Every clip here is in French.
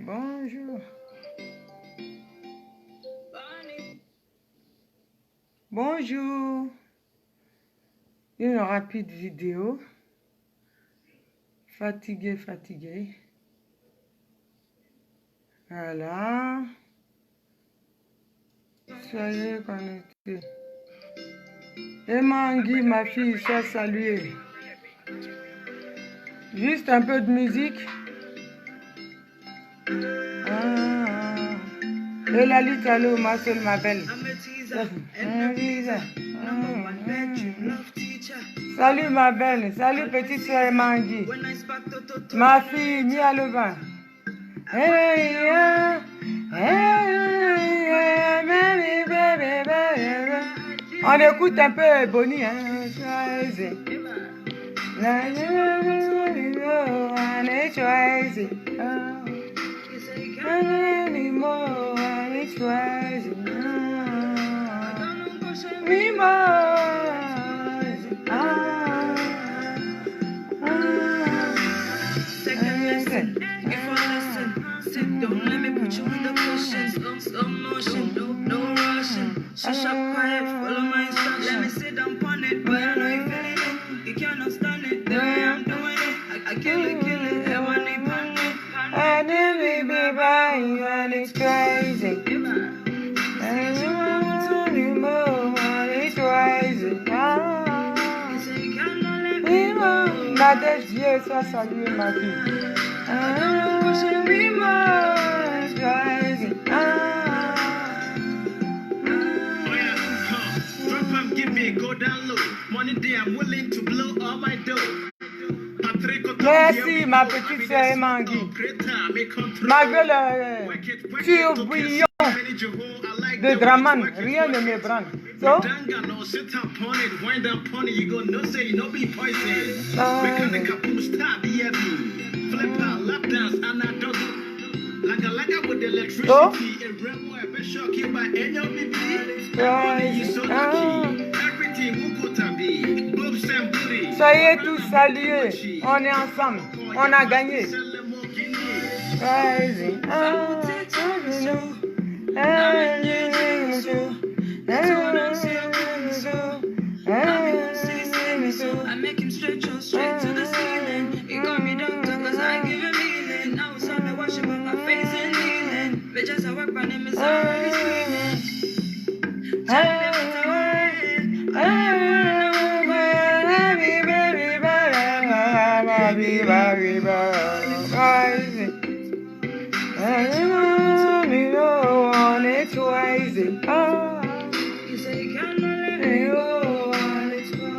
Bonjour. Bonjour. Une rapide vidéo. Fatigué, fatigué. Voilà. Soyez connectés. Et Mangui, ma fille, sois saluée. Juste un peu de musique. Et la lutte, allô, ma seule, ma belle. Salut, ma belle. Salut, petite soeur Mangui. Ma fille, Mia Levin. On écoute un peu Bonnie, hein. Don't let me put you in the cushion. Slow motion, no rushing. Shush up quiet, follow my instructions. Let me sit down on it, but I know you feeling it. You cannot stand it, the way I'm doing it. I kill it, I want it, panic. I never be by you and it's crazy. And you want me more and it's crazy. Ma tête, Dieu, soit salué, ma fille. Be more crazy. Drop 'em, give me a go down low. Money day, I'm willing to blow all my dough. Merci, ma petite sœur Mangui. Malgré le tourbillon de Draman, rien ne m'ébranle. So, soyez tous salués. On est ensemble. On a gagné. I make him stretch out straight to the ceiling. He got me down cause I give him healing. Now it's time to wash him on my face and kneeling. Bitches, I work on him, it's already screaming.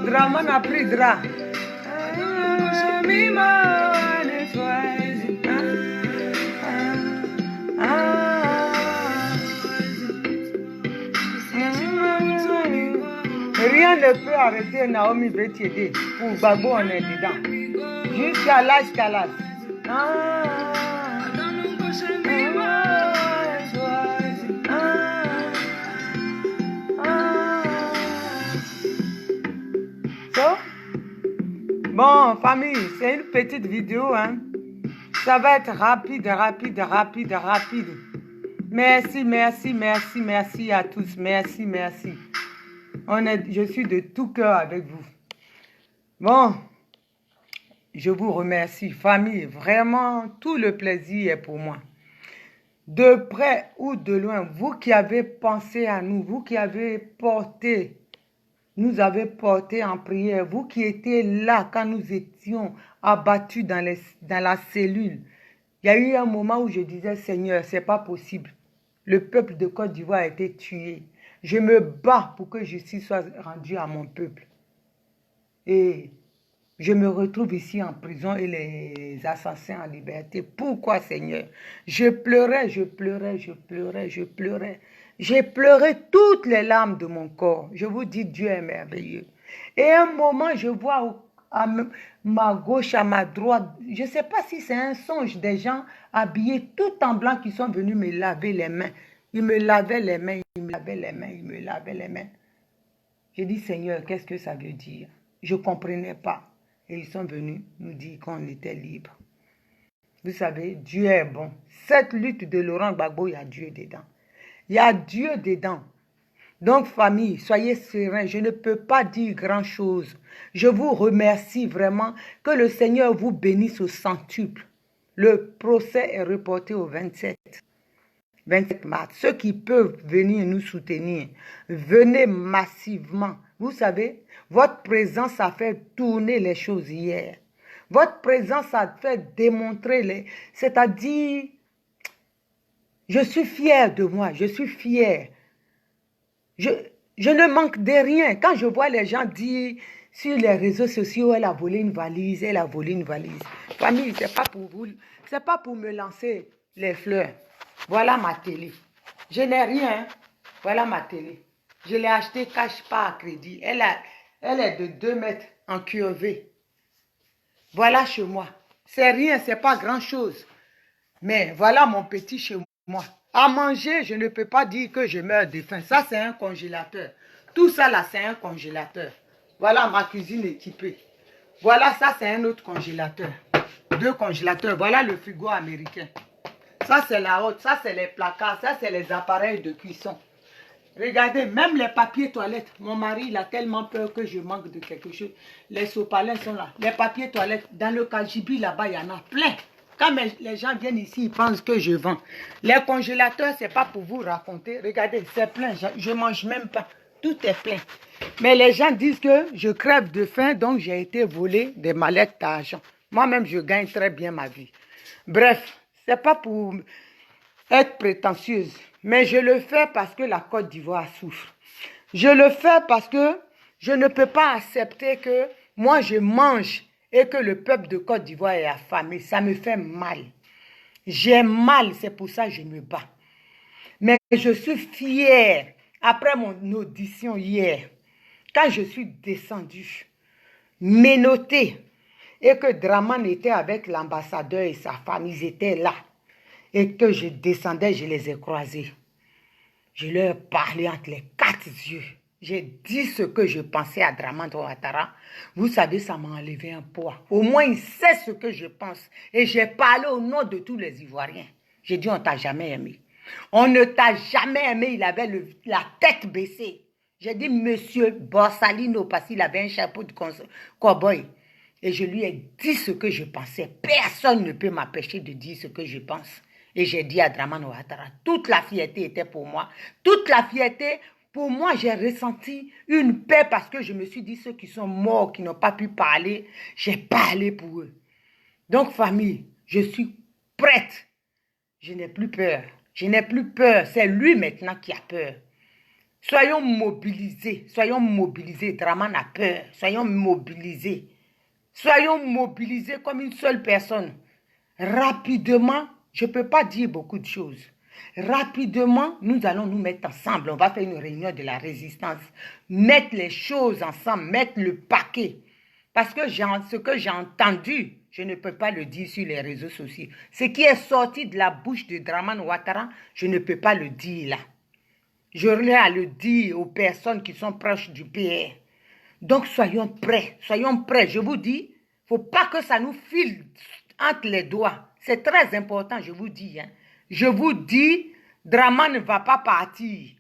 Draman a pris drap. Rien ne peut arrêter Naomi Bétiédé. Pour Gbagbo, on est dedans. Jusqu'à l'âge qu'à l'âge. Bon, famille, c'est une petite vidéo, hein. Ça va être rapide. Merci à tous. Merci. Je suis de tout cœur avec vous. Bon, je vous remercie, famille. Vraiment, tout le plaisir est pour moi. De près ou de loin, vous qui avez pensé à nous, vous qui avez nous avez porté en prière, vous qui étiez là quand nous étions abattus dans la cellule. Il y a eu un moment où je disais, Seigneur, c'est pas possible. Le peuple de Côte d'Ivoire a été tué. Je me bats pour que justice soit rendue à mon peuple. Et je me retrouve ici en prison et les assassins en liberté. Pourquoi, Seigneur? Je pleurais. J'ai pleuré toutes les larmes de mon corps. Je vous dis, Dieu est merveilleux. Et à un moment, je vois à ma gauche, à ma droite, je ne sais pas si c'est un songe, des gens habillés tout en blanc qui sont venus me laver les mains. Ils me lavaient les mains. J'ai dit, Seigneur, qu'est-ce que ça veut dire? Je ne comprenais pas. Et ils sont venus nous dire qu'on était libre. Vous savez, Dieu est bon. Cette lutte de Laurent Gbagbo, il y a Dieu dedans. Il y a Dieu dedans. Donc, famille, soyez sereins. Je ne peux pas dire grand-chose. Je vous remercie vraiment. Que le Seigneur vous bénisse au centuple. Le procès est reporté au 27 mars. Ceux qui peuvent venir nous soutenir, venez massivement. Vous savez, votre présence a fait tourner les choses hier. Votre présence a fait démontrer, c'est-à-dire, je suis fière de moi, je suis fière. Je ne manque de rien. Quand je vois les gens dire sur les réseaux sociaux, elle a volé une valise, elle a volé une valise. Famille, c'est pas pour vous, c'est pas pour me lancer les fleurs. Voilà ma télé. Je n'ai rien. Voilà ma télé. Je l'ai achetée cash pas à crédit. Elle est de 2 mètres en curvé. Voilà chez moi. C'est rien, c'est pas grand-chose. Mais voilà mon petit chez moi. À manger, je ne peux pas dire que je meurs de faim. Ça, c'est un congélateur. Tout ça, là, c'est un congélateur. Voilà ma cuisine équipée. Voilà, ça, c'est un autre congélateur. 2 congélateurs. Voilà le frigo américain. Ça, c'est la haute. Ça, c'est les placards. Ça, c'est les appareils de cuisson. Regardez, même les papiers toilettes. Mon mari, il a tellement peur que je manque de quelque chose. Les sopalins sont là. Les papiers toilettes, dans le Kajibi, là-bas, il y en a plein. Quand les gens viennent ici, ils pensent que je vends. Les congélateurs, ce n'est pas pour vous raconter. Regardez, c'est plein. Je ne mange même pas. Tout est plein. Mais les gens disent que je crève de faim, donc j'ai été volé des mallettes d'argent. Moi-même, je gagne très bien ma vie. Bref, ce n'est pas pour être prétentieuse. Mais je le fais parce que la Côte d'Ivoire souffre. Je le fais parce que je ne peux pas accepter que moi je mange et que le peuple de Côte d'Ivoire est affamé. Ça me fait mal. J'ai mal, c'est pour ça que je me bats. Mais je suis fière, après mon audition hier, quand je suis descendue, menottée, et que Draman était avec l'ambassadeur et sa femme, ils étaient là. Et que je descendais, je les ai croisés. Je leur ai parlé entre les 4 yeux. J'ai dit ce que je pensais à Draman Ouattara. Vous savez, ça m'a enlevé un poids. Au moins, il sait ce que je pense. Et j'ai parlé au nom de tous les Ivoiriens. J'ai dit, on ne t'a jamais aimé. On ne t'a jamais aimé. Il avait la tête baissée. J'ai dit, monsieur Borsalino, parce qu'il avait un chapeau de cow-boy. Et je lui ai dit ce que je pensais. Personne ne peut m'empêcher de dire ce que je pense. Et j'ai dit à Draman Ouattara, toute la fierté était pour moi. Toute la fierté, pour moi, j'ai ressenti une paix parce que je me suis dit, ceux qui sont morts, qui n'ont pas pu parler, j'ai parlé pour eux. Donc, famille, je suis prête. Je n'ai plus peur. Je n'ai plus peur. C'est lui maintenant qui a peur. Soyons mobilisés. Soyons mobilisés. Draman a peur. Soyons mobilisés. Soyons mobilisés comme une seule personne. Rapidement, je ne peux pas dire beaucoup de choses. Rapidement, nous allons nous mettre ensemble. On va faire une réunion de la résistance. Mettre les choses ensemble, mettre le paquet. Parce que ce que j'ai entendu, je ne peux pas le dire sur les réseaux sociaux. Ce qui est sorti de la bouche de Draman Ouattara, je ne peux pas le dire là. J'aurais à le dire aux personnes qui sont proches du PR. Donc, soyons prêts. Soyons prêts. Je vous dis, il ne faut pas que ça nous file entre les doigts. C'est très important, je vous dis. Hein. Je vous dis, Draman ne va pas partir.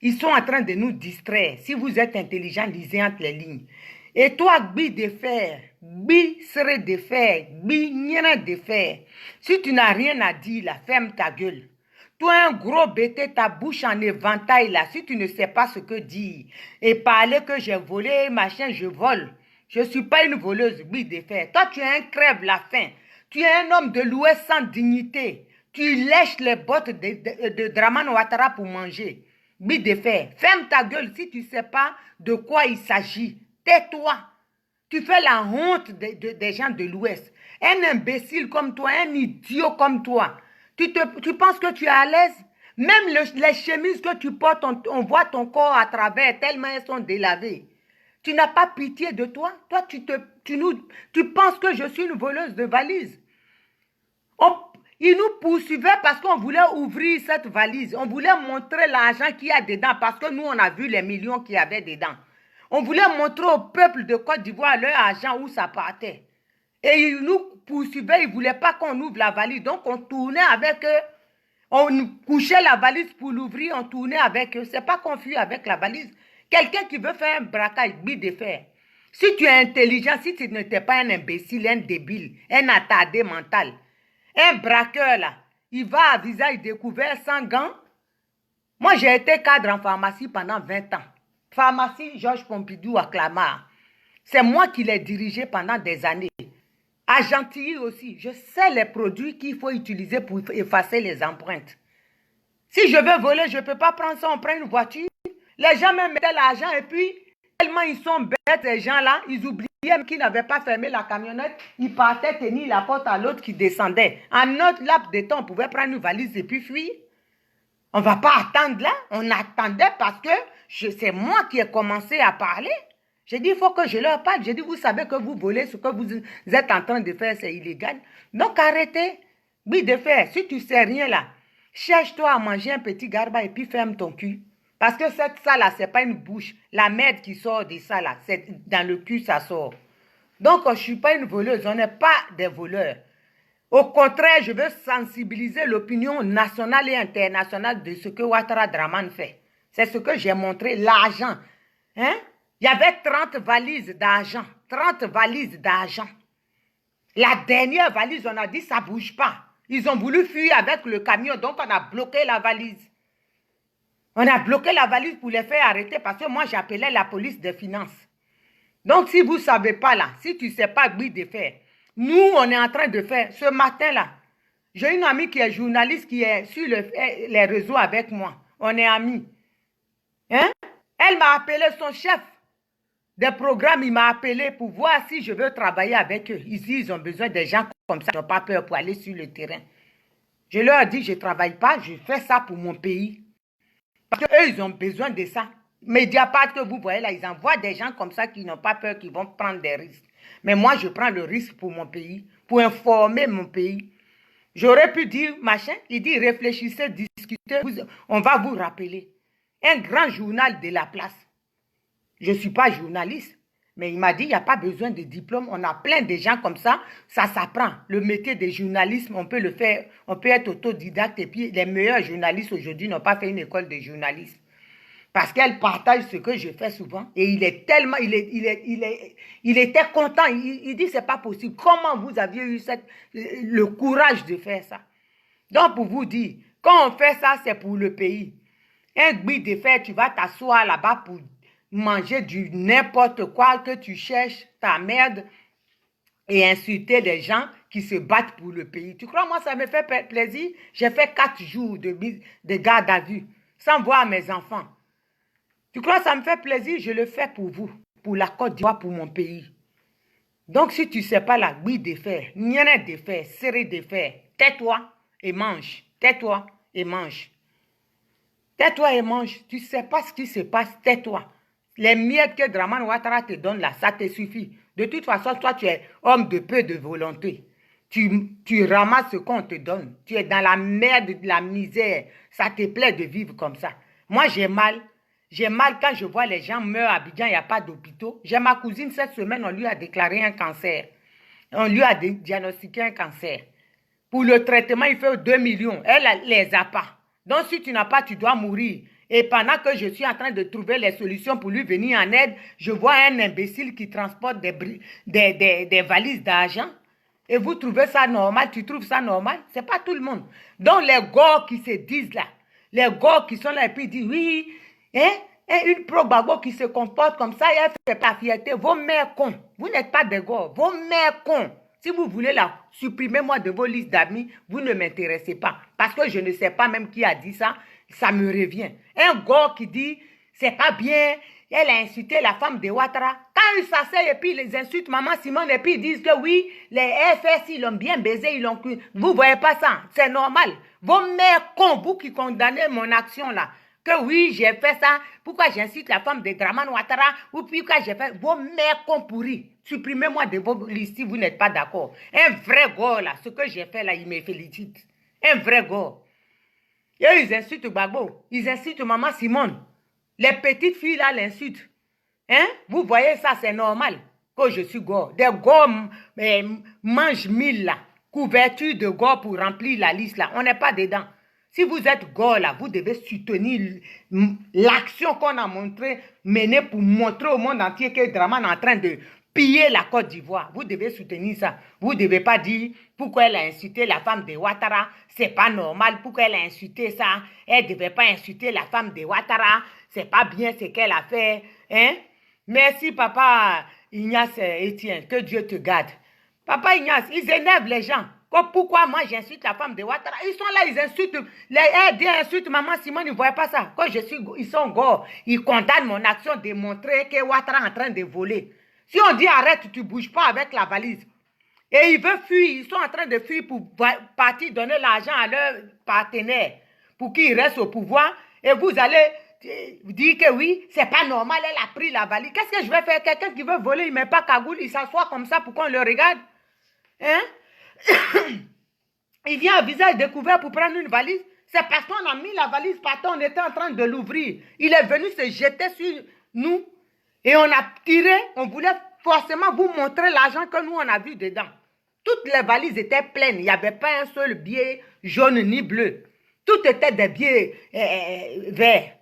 Ils sont en train de nous distraire. Si vous êtes intelligent, lisez entre les lignes. Et toi, Gbi de fer, Gbi serait de fer, Gbi n'ira de fer. Si tu n'as rien à dire, là, ferme ta gueule. Toi, un gros bêté, ta bouche en éventail, là, si tu ne sais pas ce que dire, et parler que j'ai volé, machin, je vole. Je ne suis pas une voleuse, Gbi de fer. Toi, tu es un crève la faim. Tu es un homme de l'Ouest sans dignité. Tu lèches les bottes de Draman Ouattara pour manger. Gbi de fer, ferme ta gueule si tu ne sais pas de quoi il s'agit. Tais-toi. Tu fais la honte des gens de l'Ouest. Un imbécile comme toi, un idiot comme toi. Tu penses que tu es à l'aise? Même les chemises que tu portes, on voit ton corps à travers tellement elles sont délavées. Tu n'as pas pitié de toi? Toi, tu penses que je suis une voleuse de valises. Ils nous poursuivaient parce qu'on voulait ouvrir cette valise. On voulait montrer l'argent qu'il y a dedans parce que nous, on a vu les millions qu'il y avait dedans. On voulait montrer au peuple de Côte d'Ivoire leur argent où ça partait. Et ils nous poursuivaient, ils ne voulaient pas qu'on ouvre la valise. Donc, on tournait avec eux. On couchait la valise pour l'ouvrir, on tournait avec eux. Ce n'est pas qu'on fuit avec la valise. Quelqu'un qui veut faire un braquage, bille de fer. Si tu es intelligent, si tu n'étais pas un imbécile, un débile, un attardé mental, un braqueur là, il va à visage découvert sans gants. Moi, j'ai été cadre en pharmacie pendant 20 ans. Pharmacie Georges Pompidou à Clamart. C'est moi qui l'ai dirigé pendant des années. À Gentilly aussi, je sais les produits qu'il faut utiliser pour effacer les empreintes. Si je veux voler, je ne peux pas prendre ça, on prend une voiture. Les gens me mettaient l'argent et puis, tellement ils sont bêtes, ces gens-là, ils oubliaient qu'ils n'avaient pas fermé la camionnette. Ils partaient tenir la porte à l'autre qui descendait. En notre laps de temps, on pouvait prendre une valise et puis fuir. On ne va pas attendre là. On attendait parce que c'est moi qui ai commencé à parler. J'ai dit, il faut que je leur parle. J'ai dit, vous savez que vous volez, ce que vous êtes en train de faire, c'est illégal. Donc, arrêtez. Oui, de faire. Si tu ne sais rien là, cherche-toi à manger un petit garba et puis ferme ton cul. Parce que cette salle-là, ce n'est pas une bouche. La merde qui sort de ça là, c'est dans le cul, ça sort. Donc, je ne suis pas une voleuse. On n'est pas des voleurs. Au contraire, je veux sensibiliser l'opinion nationale et internationale de ce que Ouattara Draman fait. C'est ce que j'ai montré, l'argent. Hein? Il y avait 30 valises d'argent. 30 valises d'argent. La dernière valise, on a dit, ça ne bouge pas. Ils ont voulu fuir avec le camion, donc on a bloqué la valise. On a bloqué la valise pour les faire arrêter parce que moi, j'appelais la police des finances. Donc, si vous ne savez pas là, si tu ne sais pas oui de faire, nous, on est en train de faire, ce matin-là, j'ai une amie qui est journaliste qui est sur les réseaux avec moi. On est amis. Hein? Elle m'a appelé son chef des programmes, il m'a appelé pour voir si je veux travailler avec eux. Ici, ils ont besoin de gens comme ça, ils n'ont pas peur pour aller sur le terrain. Je leur ai dit, je ne travaille pas, je fais ça pour mon pays. Parce qu'eux, ils ont besoin de ça. Mediapart que vous voyez là, ils envoient des gens comme ça qui n'ont pas peur, qui vont prendre des risques. Mais moi, je prends le risque pour mon pays, pour informer mon pays. J'aurais pu dire, machin, il dit, réfléchissez, discutez, on va vous rappeler. Un grand journal de la place. Je ne suis pas journaliste, mais il m'a dit, il n'y a pas besoin de diplôme. On a plein de gens comme ça, ça s'apprend. Le métier de journalisme, on peut le faire, on peut être autodidacte. Et puis, les meilleurs journalistes aujourd'hui n'ont pas fait une école de journalisme. Parce qu'elle partage ce que je fais souvent. Et il est tellement, il était content. Il dit, c'est pas possible. Comment vous aviez eu le courage de faire ça? Donc, pour vous dire, quand on fait ça, c'est pour le pays. Un gbi de fer, tu vas t'asseoir là-bas pour manger du n'importe quoi que tu cherches, ta merde, et insulter les gens qui se battent pour le pays. Tu crois, moi, ça me fait plaisir? J'ai fait 4 jours de garde à vue, sans voir mes enfants. Tu crois que ça me fait plaisir? Je le fais pour vous, pour la Côte d'Ivoire, pour mon pays. Donc, si tu ne sais pas la gouille de fer, niana de fer, serré de fer, tais-toi et mange. Tais-toi et mange. Tais-toi et mange. Tu ne sais pas ce qui se passe, tais-toi. Les miettes que Draman Ouattara te donne là, ça te suffit. De toute façon, toi, tu es homme de peu de volonté. Tu ramasses ce qu'on te donne. Tu es dans la merde, de la misère. Ça te plaît de vivre comme ça. Moi, j'ai mal. J'ai mal quand je vois les gens meurent à Abidjan, il n'y a pas d'hôpitaux. J'ai ma cousine, cette semaine, on lui a déclaré un cancer. On lui a diagnostiqué un cancer. Pour le traitement, il fait 2 millions. Elle ne les a pas. Donc, si tu n'as pas, tu dois mourir. Et pendant que je suis en train de trouver les solutions pour lui venir en aide, je vois un imbécile qui transporte des valises d'argent. Et vous trouvez ça normal? Tu trouves ça normal? Ce n'est pas tout le monde. Donc, les gars qui se disent là, les gars qui sont là et puis disent, oui, hein? Et une pro-bago qui se comporte comme ça, elle fait pas fierté. Vos mères cons. Vous n'êtes pas des gars. Vos mères cons. Si vous voulez la supprimer-moi de vos listes d'amis, vous ne m'intéressez pas. Parce que je ne sais pas même qui a dit ça. Ça me revient. Un gars qui dit, c'est pas bien, elle a insulté la femme de Ouattara. Quand ils s'asseyent et puis ils les insultent, maman Simone, et puis ils disent que oui, les FS, ils l'ont bien baisé, ils l'ont cru. Vous voyez pas ça, c'est normal. Vos mères cons, vous qui condamnez mon action là, que oui, j'ai fait ça, pourquoi j'incite la femme de Draman Ouattara, ou pourquoi j'ai fait, vos mères cons pourris, supprimez-moi de vos listes si vous n'êtes pas d'accord. Un vrai gars là, ce que j'ai fait là, il me félicite. Un vrai gars. Et ils insultent Gbagbo, ils insultent maman Simone. Les petites filles là l'insultent. Hein? Vous voyez ça, c'est normal. que je suis gore. Des gore mangent 1000 là. Couverture de gore pour remplir la liste là. On n'est pas dedans. Si vous êtes gore là, vous devez soutenir l'action qu'on a menée pour montrer au monde entier que Dramane est en train de piller la Côte d'Ivoire. Vous devez soutenir ça. Vous ne devez pas dire pourquoi elle a insulté la femme de Ouattara. C'est pas normal. Pourquoi elle a insulté ça? Elle ne devait pas insulter la femme de Ouattara. C'est pas bien ce qu'elle a fait. Hein? Merci, papa Ignace Etienne. Que Dieu te garde. Papa Ignace, ils énervent les gens. Pourquoi moi j'insulte la femme de Ouattara? Ils sont là, ils insultent. Ils insultent maman Simone, ils ne voient pas ça. Quand ils sont gore, ils condamnent mon action de montrer que Ouattara est en train de voler. Si on dit arrête, tu ne bouges pas avec la valise. Et ils veulent fuir, ils sont en train de fuir pour partir donner l'argent à leurs partenaires pour qu'ils restent au pouvoir. Et vous allez dire que oui, c'est pas normal, elle a pris la valise. Qu'est-ce que je vais faire? Quelqu'un qui veut voler, il ne met pas cagoule, il s'assoit comme ça pour qu'on le regarde. Hein? Il vient à visage découvert pour prendre une valise. C'est parce qu'on a mis la valise par terre, on était en train de l'ouvrir. Il est venu se jeter sur nous et on a tiré, on voulait forcément vous montrer l'argent que nous on a vu dedans. Toutes les valises étaient pleines, il n'y avait pas un seul billet jaune ni bleu. Tout était des billets verts.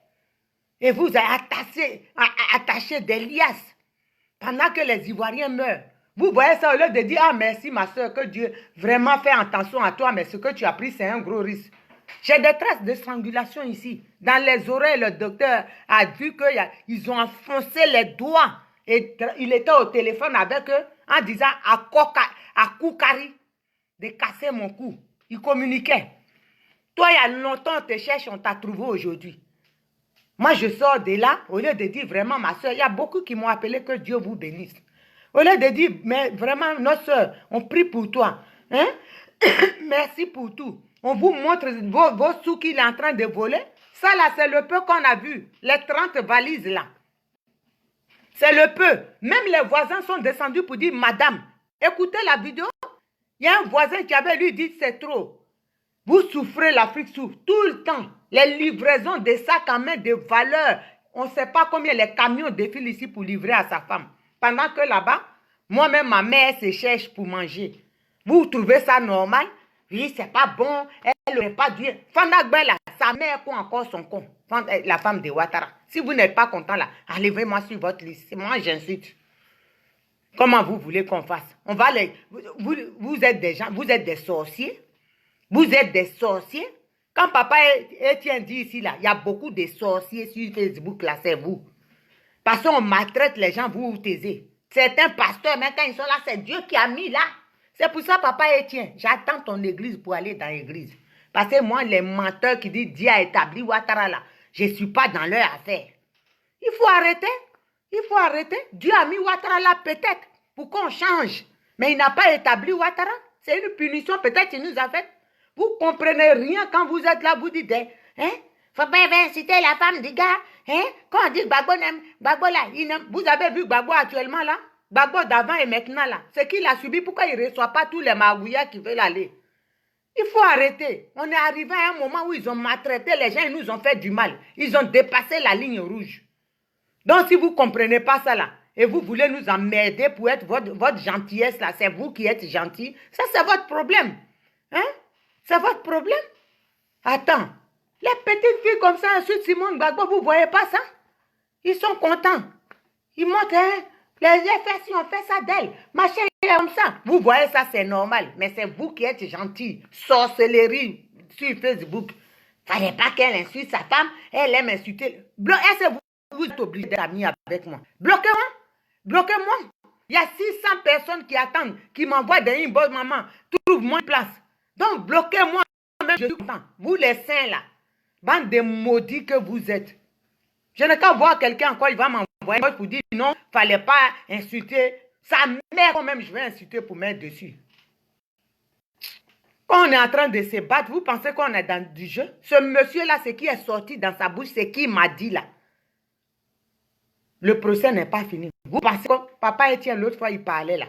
Et vous avez attaché des liasses pendant que les Ivoiriens meurent. Vous voyez ça, au lieu de dire, ah merci ma soeur, que Dieu vraiment fait attention à toi, mais ce que tu as pris, c'est un gros risque. J'ai des traces de strangulation ici. Dans les oreilles, le docteur a vu qu'ils ont enfoncé les doigts. Et il était au téléphone avec eux en disant à Koukari de casser mon cou. Il communiquait. Toi, il y a longtemps, on te cherche, on t'a trouvé aujourd'hui. Moi, je sors de là, au lieu de dire vraiment ma soeur, il y a beaucoup qui m'ont appelé que Dieu vous bénisse. Au lieu de dire, mais vraiment, notre soeur, on prie pour toi. Hein? Merci pour tout. On vous montre vos sous qu'il est en train de voler. Ça, là, c'est le peu qu'on a vu. Les 30 valises, là. C'est le peu. Même les voisins sont descendus pour dire, madame, écoutez la vidéo. Il y a un voisin qui avait lui dit, c'est trop. Vous souffrez, l'Afrique souffre tout le temps. Les livraisons de sacs en main de valeur. On ne sait pas combien les camions défilent ici pour livrer à sa femme. Pendant que là-bas, moi-même, ma mère se cherche pour manger. Vous trouvez ça normal? Oui, c'est pas bon. Elle n'aurait pas dû. Fandagbe là, sa mère quoi encore son con. La femme de Ouattara. Si vous n'êtes pas content là, enlevez-moi sur votre liste. Moi, j'insulte. Comment vous voulez qu'on fasse? On va les... Vous êtes des gens, vous êtes des sorciers. Vous êtes des sorciers. Quand papa Etienne dit ici là, il y a beaucoup de sorciers sur Facebook là, c'est vous. Parce qu'on maltraite les gens, vous vous taisez. Certains pasteurs, même quand ils sont là, c'est Dieu qui a mis là. C'est pour ça, papa Etienne, j'attends ton église pour aller dans l'église. Parce que moi, les menteurs qui disent Dieu a établi Ouattara là, je ne suis pas dans leur affaire. Il faut arrêter. Il faut arrêter. Dieu a mis Ouattara là peut-être pour qu'on change. Mais il n'a pas établi Ouattara. C'est une punition peut-être qu'il nous a faite. Vous ne comprenez rien quand vous êtes là, vous dites, hein? Faut pas inciter la femme du gars. Hein? Quand on dit Gbagbo n'aime, Gbagbo là, il n'aime. Vous avez vu Gbagbo actuellement là? Gbagbo d'avant et maintenant là. Ce qu'il a subi, pourquoi il ne reçoit pas tous les magouillas qui veulent aller? Il faut arrêter. On est arrivé à un moment où ils ont maltraité les gens, ils nous ont fait du mal. Ils ont dépassé la ligne rouge. Donc si vous ne comprenez pas ça là, et vous voulez nous emmerder pour être votre gentillesse là, c'est vous qui êtes gentil, ça c'est votre problème. Hein? C'est votre problème? Attends. Les petites filles comme ça, ensuite Simone Gbagbo, vous ne voyez pas ça? Ils sont contents. Ils montrent, hein, les effets, si on fait ça d'elle. Machin est comme ça. Vous voyez ça, c'est normal. Mais c'est vous qui êtes gentils. Sorcellerie sur Facebook. Il ne fallait pas qu'elle insulte sa femme. Elle aime insulter. Est-ce que vous êtes obligé d'être amis avec moi? Bloquez-moi. Bloquez-moi. Il y a 600 personnes qui attendent, qui m'envoient des inbox, maman. Trouve-moi une place. Donc, bloquez-moi. Je suis content. Vous les saints là. Bande de maudits que vous êtes. Je n'ai qu'à voir quelqu'un encore, il va m'envoyer pour dire non, il ne fallait pas insulter. Sa mère, quand même, je vais insulter pour mettre dessus. Quand on est en train de se battre, vous pensez qu'on est dans du jeu? Ce monsieur-là, ce qui est sorti dans sa bouche, c'est qui m'a dit là. Le procès n'est pas fini. Vous pensez que papa Etienne, l'autre fois, il parlait là.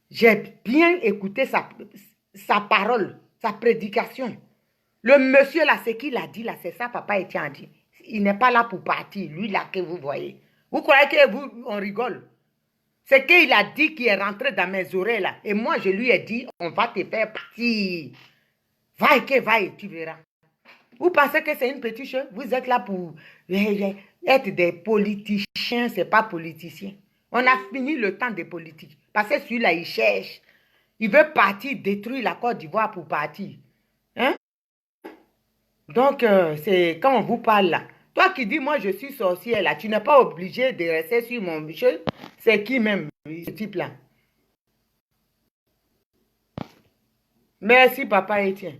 J'ai bien écouté sa parole, sa prédication. Le monsieur là, ce qu'il a dit là, c'est ça, papa Etienne a dit. Il n'est pas là pour partir, lui là que vous voyez. Vous croyez que on rigole? C'est qu'il a dit qu'il est rentré dans mes oreilles là. Et moi, je lui ai dit, on va te faire partir. Vaille, tu verras. Vous pensez que c'est une petite chose? Vous êtes là pour être des politiciens, ce n'est pas politicien. On a fini le temps des politiques. Parce que celui-là, il cherche. Il veut partir, détruire la Côte d'Ivoire pour partir. Hein? Donc, c'est quand on vous parle là. Toi qui dis, moi je suis sorcière là, tu n'es pas obligé de rester sur mon jeu. C'est qui même, ce type-là? Merci, papa Étienne.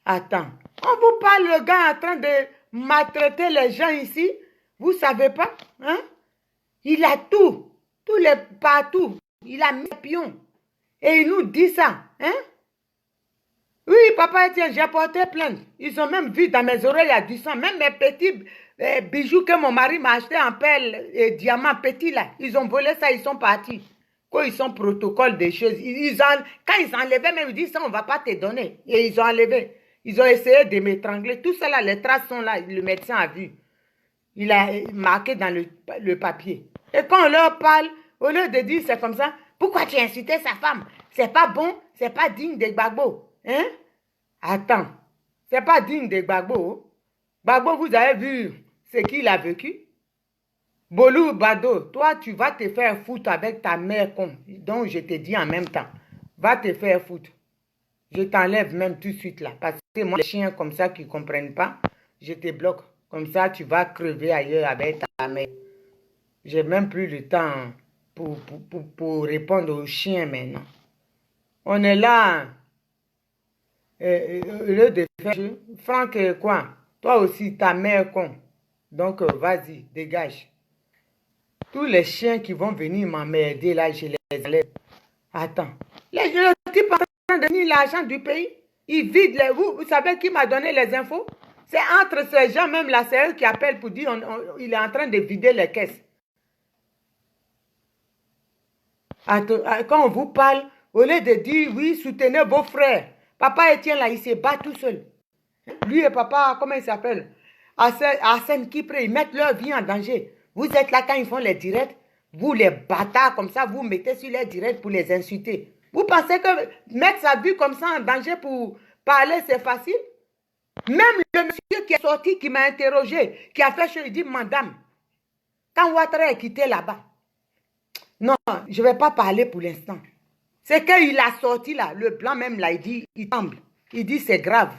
Attends. On vous parle, le gars en train de maltraiter les gens ici. Vous ne savez pas? Hein? Il a tout. Tous les partout. Il a mis pion. Et il nous dit ça. Hein? Oui, papa Étienne, j'ai porté plainte. Ils ont même vu dans mes oreilles, il y a du sang. Même mes petits bijoux que mon mari m'a acheté en perles et diamants petits là. Ils ont volé ça, ils sont partis. Quand ils sont protocole des choses, quand ils enlevaient, même ils disent ça, on ne va pas te donner. Et ils ont enlevé. Ils ont essayé de m'étrangler. Tout ça là, les traces sont là. Le médecin a vu. Il a marqué dans le papier. Et quand on leur parle, au lieu de dire c'est comme ça, pourquoi tu as insulté sa femme? C'est pas bon, c'est pas digne de Gbagbo. Hein? Attends, c'est pas digne de Gbagbo. Gbagbo, vous avez vu ce qu'il a vécu? Bolou Bado, toi, tu vas te faire foutre avec ta mère con. Donc, je te dis en même temps, va te faire foutre. Je t'enlève même tout de suite là. Parce que moi, les chiens comme ça qui ne comprennent pas, je te bloque. Comme ça, tu vas crever ailleurs avec ta mère. J'ai même plus le temps pour répondre aux chiens maintenant. On est là. Le de faire. Franck, quoi? Toi aussi, ta mère con. Donc, vas-y, dégage. Tous les chiens qui vont venir m'emmerder là, je les enlève. Attends. Le type en train de donner l'argent du pays, il vide les... Vous savez qui m'a donné les infos? C'est entre ces gens même là, c'est eux qui appellent pour dire il est en train de vider les caisses. Quand on vous parle, au lieu de dire oui, soutenez vos frères. Papa Étienne là, il se bat tout seul. Lui et papa, comment il s'appelle? Arsène Kipré, ils mettent leur vie en danger. Vous êtes là quand ils font les directs, vous les bâtards comme ça, vous mettez sur les directs pour les insulter. Vous pensez que mettre sa vie comme ça en danger pour parler, c'est facile? Même le monsieur qui est sorti, qui m'a interrogé, qui a fait chose, il dit, madame, quand Ouattara est quitté là-bas, non, je ne vais pas parler pour l'instant. C'est qu'il a sorti là, le blanc même là, il dit, il tremble. Il dit, c'est grave.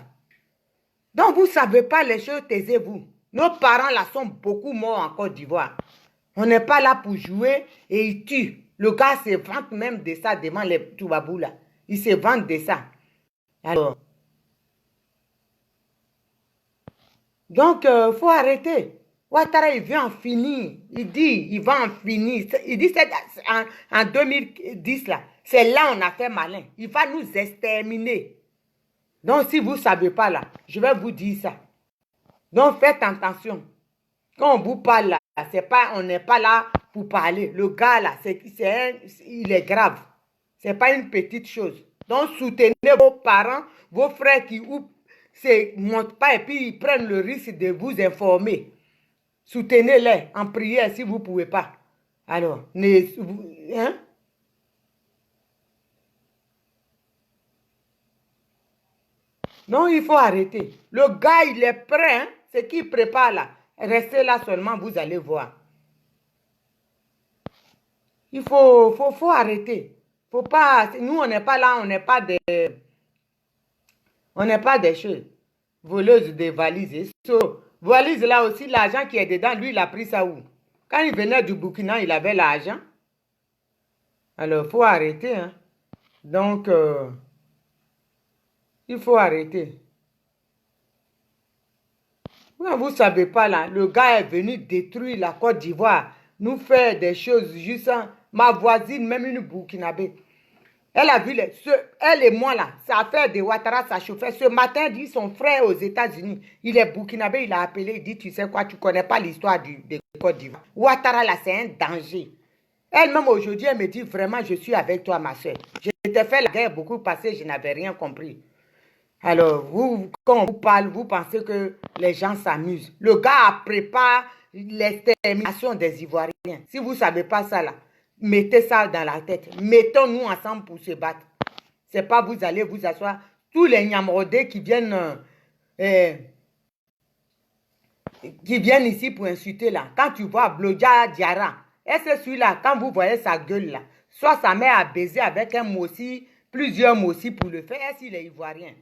Donc, vous ne savez pas les choses, taisez-vous. Nos parents là sont beaucoup morts en Côte d'Ivoire. On n'est pas là pour jouer et ils tuent. Le gars se vante même de ça devant les Toubabou là. Il se vante de ça. Alors, donc, il faut arrêter. Ouattara, il veut en finir. Il dit, il va en finir. Il dit, c'est en 2010 là. C'est là on a fait malin. Il va nous exterminer. Donc, si vous ne savez pas là, je vais vous dire ça. Donc, faites attention. Quand on vous parle là, on n'est pas là pour parler. Le gars là, il est grave. Ce n'est pas une petite chose. Donc, soutenez vos parents, vos frères qui ne montent pas et puis ils prennent le risque de vous informer. Soutenez-les en prière si vous ne pouvez pas. Alors, hein? Non, il faut arrêter. Le gars, il est prêt. Hein? Ce qu'il prépare là. Restez là seulement, vous allez voir. Il faut arrêter. Faut pas, nous, on n'est pas là, on n'est pas des choses. Voleuses de valises. Valise là aussi, l'argent qui est dedans, lui, il a pris ça où? Quand il venait du Burkina, il avait l'argent. Alors, il faut arrêter. Hein? Donc, il faut arrêter. Vous ne savez pas là, le gars est venu détruire la Côte d'Ivoire, nous faire des choses juste. Ma voisine, même une Burkinabé, elle a vu, elle et moi là, sa affaire de Ouattara, sa chauffeur. Ce matin, dit son frère aux États-Unis, il est Burkinabé, il a appelé, il dit, tu sais quoi, tu ne connais pas l'histoire de Côte d'Ivoire. Ouattara là, c'est un danger. Elle-même aujourd'hui, elle me dit, vraiment, je suis avec toi, ma soeur. Je t'ai fait la guerre beaucoup passée, je n'avais rien compris. Alors, quand on vous parle, vous pensez que les gens s'amusent. Le gars prépare l'extermination des Ivoiriens. Si vous ne savez pas ça là, mettez ça dans la tête. Mettons-nous ensemble pour se battre. C'est pas vous allez vous asseoir. Tous les Nyamrodés qui viennent ici pour insulter là. Quand tu vois Blodja Diara, et c'est celui-là, quand vous voyez sa gueule là, soit sa mère a baisé avec un Mossi, plusieurs Mossi pour le faire, est-ce qu'il est ivoirien?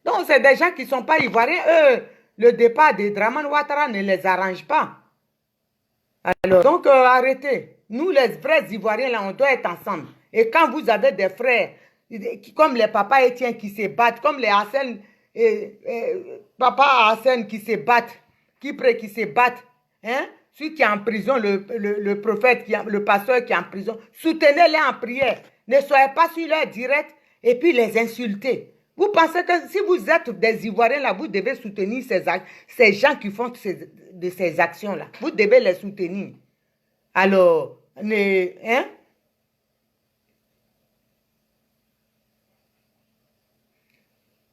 Donc c'est des gens qui ne sont pas ivoiriens. Eux, le départ de Draman Ouattara ne les arrange pas. Alors, donc arrêtez. Nous les vrais ivoiriens là, on doit être ensemble. Et quand vous avez des frères, comme les papas Étienne qui se battent, comme les Hassan, papa Hassan qui se battent, qui se battent, hein? Celui qui est en prison, le prophète, le pasteur qui est en prison, soutenez-les en prière. Ne soyez pas sur leur direct et puis les insulter. Vous pensez que si vous êtes des Ivoiriens là, vous devez soutenir ces gens qui font de ces actions-là. Vous devez les soutenir. Alors, hein?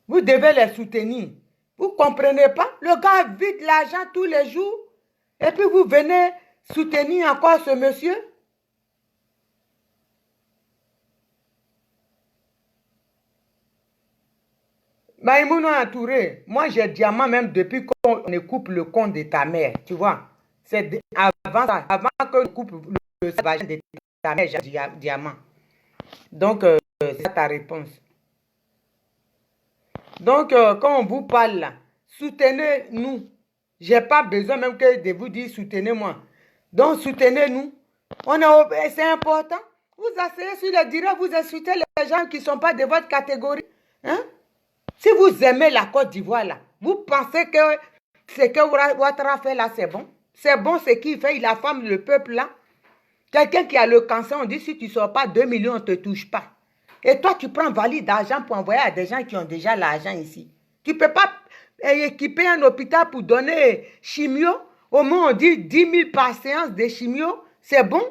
Vous devez les soutenir. Vous ne comprenez pas? Le gars vide l'argent tous les jours et puis vous venez soutenir encore ce monsieur. Maïmouna Touré, moi j'ai diamant même depuis qu'on coupe le compte de ta mère, tu vois. C'est avant ça, avant que coupe le vagin de ta mère, j'ai diamant. Donc, c'est ta réponse. Donc, quand on vous parle là, soutenez-nous. Je n'ai pas besoin même que de vous dire soutenez-moi. Donc, soutenez-nous. C'est important. Vous asseyez sur les directs, vous insultez les gens qui ne sont pas de votre catégorie. Hein? Si vous aimez la Côte d'Ivoire là, vous pensez que ce que Ouattara fait là, c'est bon? C'est bon ce qu'il fait, il affame le peuple là. Quelqu'un qui a le cancer, on dit si tu ne sors pas 2 millions, on ne te touche pas. Et toi, tu prends valide d'argent pour envoyer à des gens qui ont déjà l'argent ici. Tu ne peux pas équiper un hôpital pour donner chimio. Au moins, on dit 10 000 par séance de chimio. C'est bon?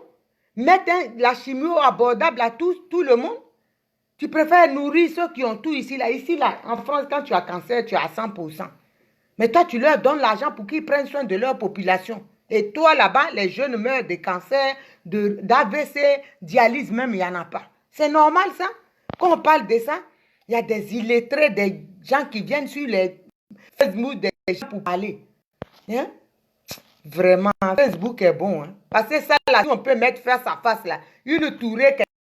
Mettre la chimio abordable à tout le monde. Tu préfères nourrir ceux qui ont tout ici, là. Ici, là, en France, quand tu as cancer, tu as 100%. Mais toi, tu leur donnes l'argent pour qu'ils prennent soin de leur population. Et toi, là-bas, les jeunes meurent de cancer, d'AVC, dialyse même, il n'y en a pas. C'est normal, ça? Quand on parle de ça, il y a des illettrés, des gens qui viennent sur les Facebook, des gens pour parler. Hein? Vraiment, Facebook est bon. Hein? Parce que ça, là, si on peut mettre face à face, là, une tourée,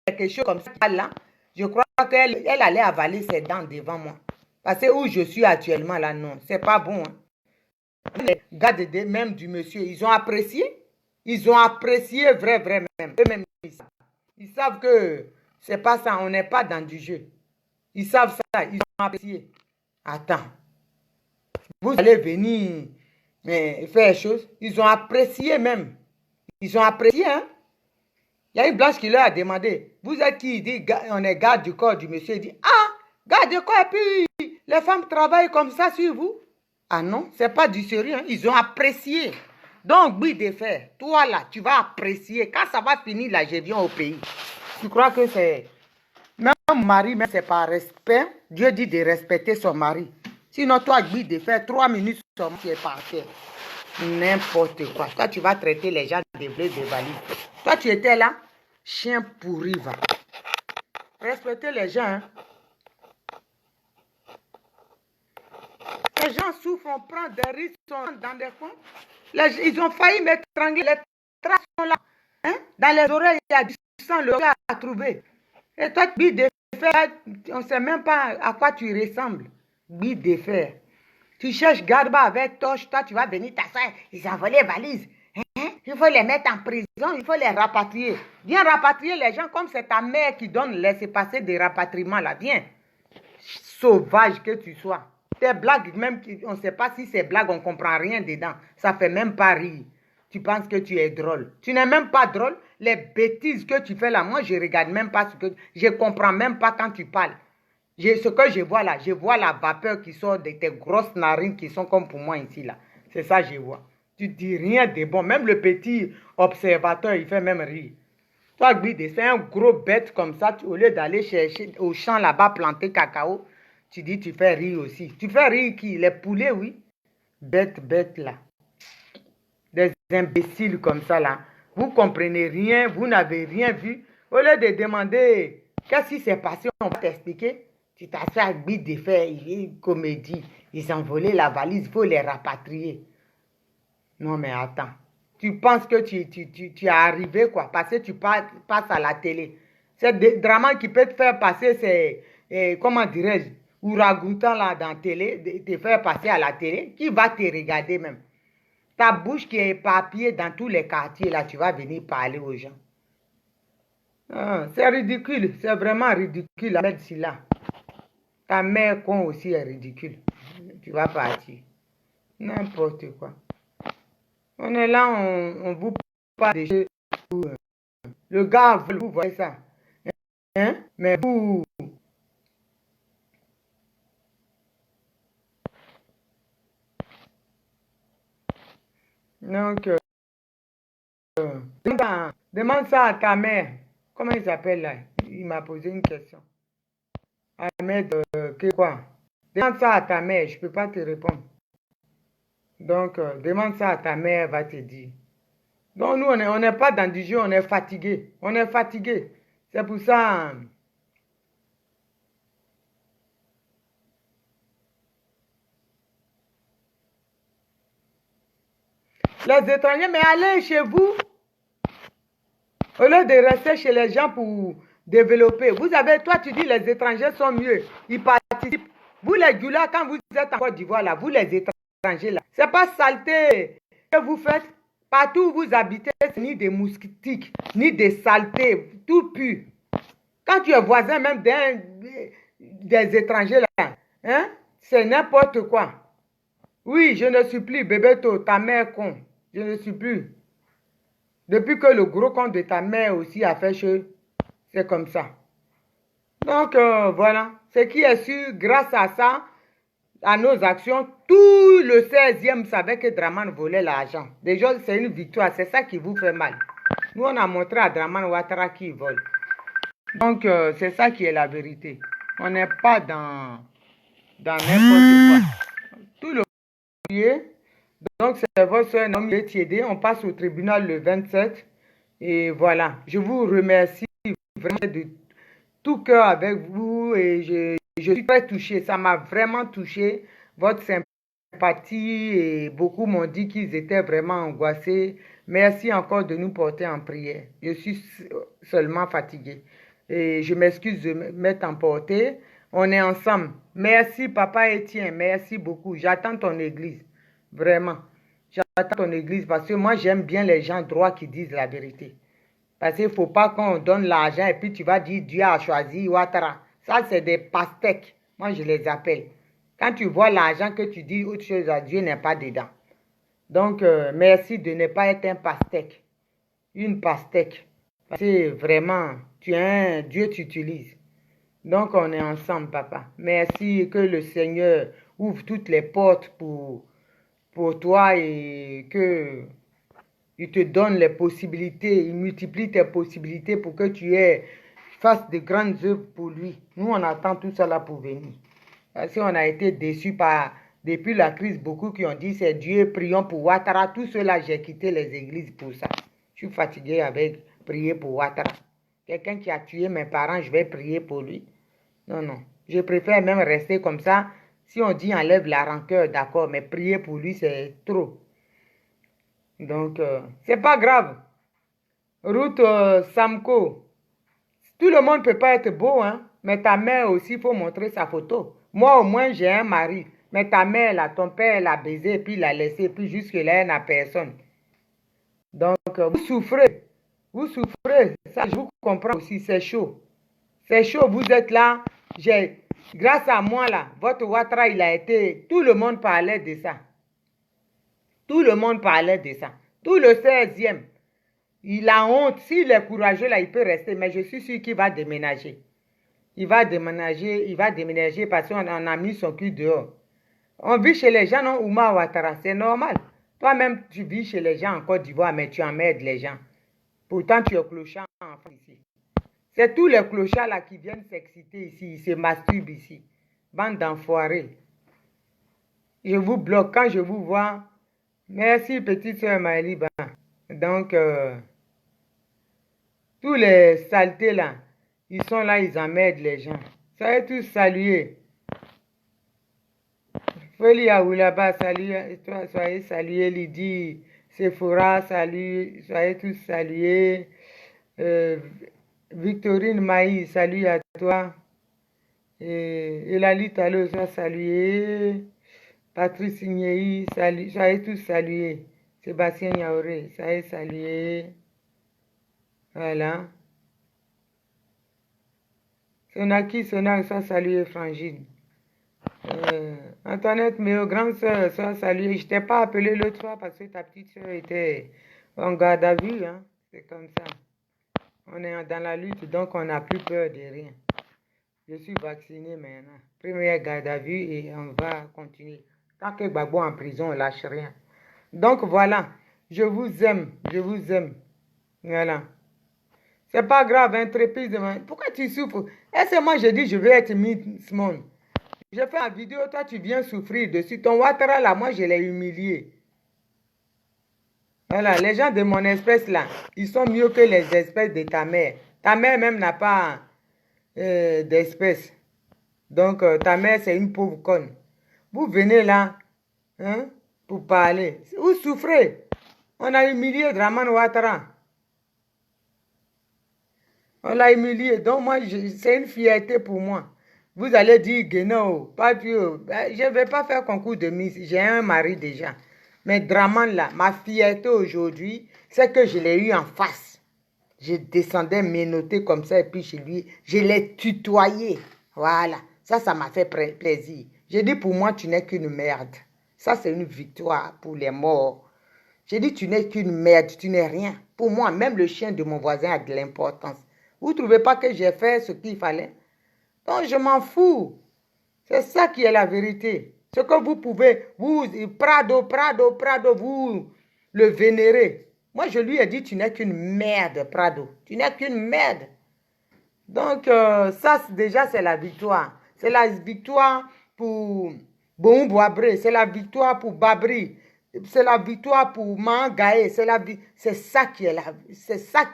quelque chose comme ça, là, je crois qu'elle allait avaler ses dents devant moi. Parce que où je suis actuellement, là, non, c'est pas bon. Hein? Les gars même du monsieur, ils ont apprécié. Ils ont apprécié vrai même. Eux-mêmes, ils savent que c'est pas ça, on n'est pas dans du jeu. Ils savent ça, ils ont apprécié. Attends, vous allez venir faire chose. Ils ont apprécié même. Ils ont apprécié, hein. Il y a une blanche qui leur a demandé, vous êtes qui? Il dit, on est garde du corps du monsieur. Il dit, ah, garde du corps, et puis les femmes travaillent comme ça sur vous. Ah non, c'est pas du sérieux, hein. Ils ont apprécié. Donc, oui, de faire, toi là, tu vas apprécier. Quand ça va finir, là, je viens au pays. Tu crois que c'est... Même mon mari, même c'est par respect. Dieu dit de respecter son mari. Sinon, toi, oui, de faire 3 minutes, tu es par terre. N'importe quoi. Toi, tu vas traiter les gens de blé, de valises. Toi, tu étais là, chien pourri, va. Respectez les gens, hein. Les gens souffrent, on prend des risques, sont dans des coins. Ils ont failli m'étrangler. Les traces sont là. Hein? Dans les oreilles, il y a du sang, le gars a trouvé. Et toi, bille de fer, on ne sait même pas à quoi tu ressembles. Bille de fer. Tu cherches Garba avec torche, toi, tu vas venir t'asseoir. Ils ont volé les valises. Hein? Il faut les mettre en prison, il faut les rapatrier. Viens rapatrier les gens comme c'est ta mère qui donne laisser-passer des rapatriements là. Viens. Sauvage que tu sois. Tes blagues, même, on ne sait pas si c'est blagues, on ne comprend rien dedans. Ça ne fait même pas rire. Tu penses que tu es drôle. Tu n'es même pas drôle. Les bêtises que tu fais là, moi, je ne regarde même pas ce que... Je ne comprends même pas quand tu parles. Ce que je vois là, je vois la vapeur qui sort de tes grosses narines qui sont comme pour moi ici là. C'est ça que je vois. Tu dis rien de bon. Même le petit observateur, il fait même rire. Toi, Guide, c'est un gros bête comme ça. Au lieu d'aller chercher au champ là-bas planter cacao, tu dis tu fais rire aussi. Tu fais rire qui? Les poulets, oui. Bête là. Des imbéciles comme ça là. Vous vous ne comprenez rien, vous n'avez rien vu. Au lieu de demander qu'est-ce qui s'est passé, on va t'expliquer. Tu t'assois avec Bide de faire une comédie. Ils ont volé la valise, il faut les rapatrier. Non mais attends. Tu penses que tu es arrivé quoi? Parce que tu passes à la télé. C'est des dramas qui peuvent te faire passer, c'est, comment dirais-je, Ouragoutans là dans la télé, te faire passer à la télé. Qui va te regarder même? Ta bouche qui est éparpillée dans tous les quartiers là, tu vas venir parler aux gens. Ah, c'est ridicule, c'est vraiment ridicule la médecine là. Ta mère con aussi est ridicule. Tu vas partir. N'importe quoi. On est là, on vous parle des choses. Le gars, vous voyez ça. Hein? Mais vous... Donc, demande ça à ta mère. Comment il s'appelle là? Il m'a posé une question. Ahmed, que quoi? Demande ça à ta mère, je ne peux pas te répondre. Donc, demande ça à ta mère, elle va te dire. Donc, nous, on n'est pas dans du jeu, on est fatigué. On est fatigué. C'est pour ça. Les étrangers, mais allez chez vous. Au lieu de rester chez les gens pour développer. Vous avez, toi, tu dis les étrangers sont mieux. Ils participent. Vous, les Goulas, quand vous êtes en Côte d'Ivoire, là, vous, les étrangers, là, c'est pas saleté que vous faites. Partout où vous habitez, c'est ni des moustiques, ni des saletés, tout pur. Quand tu es voisin même des étrangers, là, hein, c'est n'importe quoi. Oui, je ne suis plus, Bébéto, ta mère con. Je ne suis plus. Depuis que le gros con de ta mère aussi a fait chaud, c'est comme ça. Donc, voilà. Ce qui est sûr, grâce à ça, à nos actions, tout le 16e savait que Draman volait l'argent. Déjà, c'est une victoire. C'est ça qui vous fait mal. Nous, on a montré à Draman Ouattara qui vole. Donc, c'est ça qui est la vérité. On n'est pas dans n'importe quoi. Tout le monde. Donc, c'est votre nom Thiédé. On passe au tribunal le 27. Et voilà. Je vous remercie vraiment de tout cœur avec vous. Et je suis très touchée. Ça m'a vraiment touchée. Votre sympathie. Et beaucoup m'ont dit qu'ils étaient vraiment angoissés. Merci encore de nous porter en prière. Je suis seulement fatiguée. Et je m'excuse de m'être emportée. On est ensemble. Merci, Papa Étienne. Merci beaucoup. J'attends ton église. Vraiment. J'attends ton église parce que moi, j'aime bien les gens droits qui disent la vérité. Parce qu'il ne faut pas qu'on donne l'argent et puis tu vas dire Dieu a choisi Ouattara. Ça, c'est des pastèques. Moi, je les appelle. Quand tu vois l'argent que tu dis autre chose à Dieu n'est pas dedans. Donc, merci de ne pas être un pastèque. Une pastèque. Parce que vraiment, tu es un Dieu t'utilise. Donc, on est ensemble, papa. Merci que le Seigneur ouvre toutes les portes pour toi et qu'il te donne les possibilités, il multiplie tes possibilités pour que tu fasses de grandes œuvres pour lui. Nous, on attend tout cela pour venir. Parce qu'on a été déçus depuis la crise, beaucoup qui ont dit c'est Dieu, prions pour Ouattara. Tout cela, j'ai quitté les églises pour ça. Je suis fatigué avec prier pour Ouattara. Quelqu'un qui a tué mes parents, je vais prier pour lui. Non, non. Je préfère même rester comme ça. Si on dit enlève la rancœur, d'accord, mais prier pour lui, c'est trop. Donc, c'est pas grave. Route Samko. Tout le monde ne peut pas être beau, hein. Mais ta mère aussi, il faut montrer sa photo. Moi, au moins, j'ai un mari. Mais ta mère, là, ton père l'a baisé, puis l'a laissé, puis jusque-là, elle n'a personne. Donc, vous souffrez. Vous souffrez. Ça, je vous comprends aussi, c'est chaud. C'est chaud, vous êtes là. Grâce à moi, là, votre Ouattara, il a été... Tout le monde parlait de ça. Tout le monde parlait de ça. Tout le 16e. Il a honte. S'il est courageux, là, il peut rester. Mais je suis sûr qu'il va déménager. Il va déménager parce qu'on a mis son cul dehors. On vit chez les gens, non, Ouma Ouattara, c'est normal. Toi-même, tu vis chez les gens en Côte d'Ivoire, mais tu emmerdes les gens. Pourtant, tu es clochard en France ici. C'est tous les clochards là qui viennent s'exciter ici, ils se masturbent ici. Bande d'enfoirés. Je vous bloque quand je vous vois. Merci, petite soeur Maëlie. Donc, Tous les saletés là, ils sont là, ils emmerdent les gens. Soyez tous salués. Feli Aoulaba, salut, toi, soyez salués. Lydie, Sephora, salut, soyez tous salués. Euh, Victorine Maï, salut à toi. Et Elali Talo, sois salué. Patrice Ignei, salut, soyez tous salués. Sébastien Yaoré, soyez salués. Voilà. Sonaki, Sonak, sois salué, Frangine. Antoinette, mes grandes soeurs, sois saluée. Je t'ai pas appelé l'autre fois parce que ta petite soeur était en garde à vue. Hein? C'est comme ça. On est dans la lutte, donc on n'a plus peur de rien. Je suis vacciné maintenant. Première garde à vue et on va continuer. Tant que Gbagbo en prison, on lâche rien. Donc voilà, je vous aime, je vous aime. Voilà. C'est pas grave, intrépide. Pourquoi tu souffres? Est-ce que moi je dis je vais être Miss Monde? Je fais une vidéo, toi tu viens souffrir dessus. Ton Ouattara là, moi je l'ai humilié. Voilà, les gens de mon espèce là, ils sont mieux que les espèces de ta mère. Ta mère même n'a pas d'espèce. Donc ta mère c'est une pauvre conne. Vous venez là, hein, pour parler. Vous souffrez. On a humilié Draman Ouattara. On l'a humilié. Donc moi, c'est une fierté pour moi. Vous allez dire Guénon, pas Dieu. Je ne vais pas faire concours de Miss. J'ai un mari déjà. Mais Draman là, ma fierté aujourd'hui, c'est que je l'ai eu en face. Je descendais ménoter comme ça et puis chez lui, je l'ai tutoyé. Voilà. Ça m'a fait plaisir. J'ai dit pour moi, tu n'es qu'une merde. Ça, c'est une victoire pour les morts. J'ai dit, tu n'es qu'une merde, tu n'es rien. Pour moi, même le chien de mon voisin a de l'importance. Vous ne trouvez pas que j'ai fait ce qu'il fallait? Donc, je m'en fous. C'est ça qui est la vérité. Ce que vous pouvez, vous, Prado, vous le vénérez. Moi, je lui ai dit, tu n'es qu'une merde, Prado. Tu n'es qu'une merde. Donc, ça, déjà, c'est la victoire. C'est la victoire pour Bon Boabré. C'est la victoire pour Babri. C'est la victoire pour Mangaé. C'est ça qui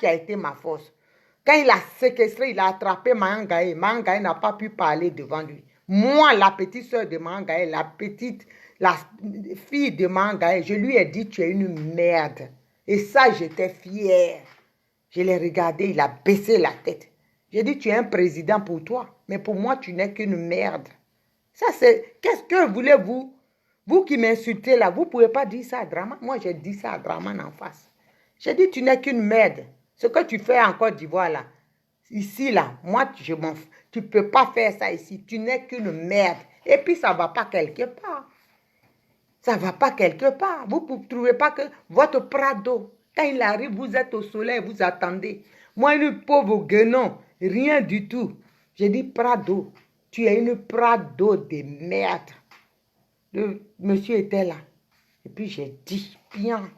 a été ma force. Quand il a séquestré, il a attrapé Mangaé. Mangaé n'a pas pu parler devant lui. Moi, la petite soeur de Mangaé, la fille de Mangaé, je lui ai dit, tu es une merde. Et ça, j'étais fière. Je l'ai regardé, il a baissé la tête. J'ai dit, tu es un président pour toi, mais pour moi, tu n'es qu'une merde. Ça, c'est... Qu'est-ce que voulez-vous? Vous qui m'insultez là, vous ne pouvez pas dire ça à Draman. Moi, j'ai dit ça à Draman en face. J'ai dit, tu n'es qu'une merde. Ce que tu fais en Côte d'Ivoire là, ici là, moi, je m'en fous. Tu ne peux pas faire ça ici. Tu n'es qu'une merde. Et puis, ça ne va pas quelque part. Ça ne va pas quelque part. Vous ne trouvez pas que votre Prado, quand il arrive, vous êtes au soleil, vous attendez. Moi, une pauvre guenon, rien du tout. J'ai dit, Prado, tu es une Prado de merde. Le monsieur était là. Et puis, j'ai dit, bien.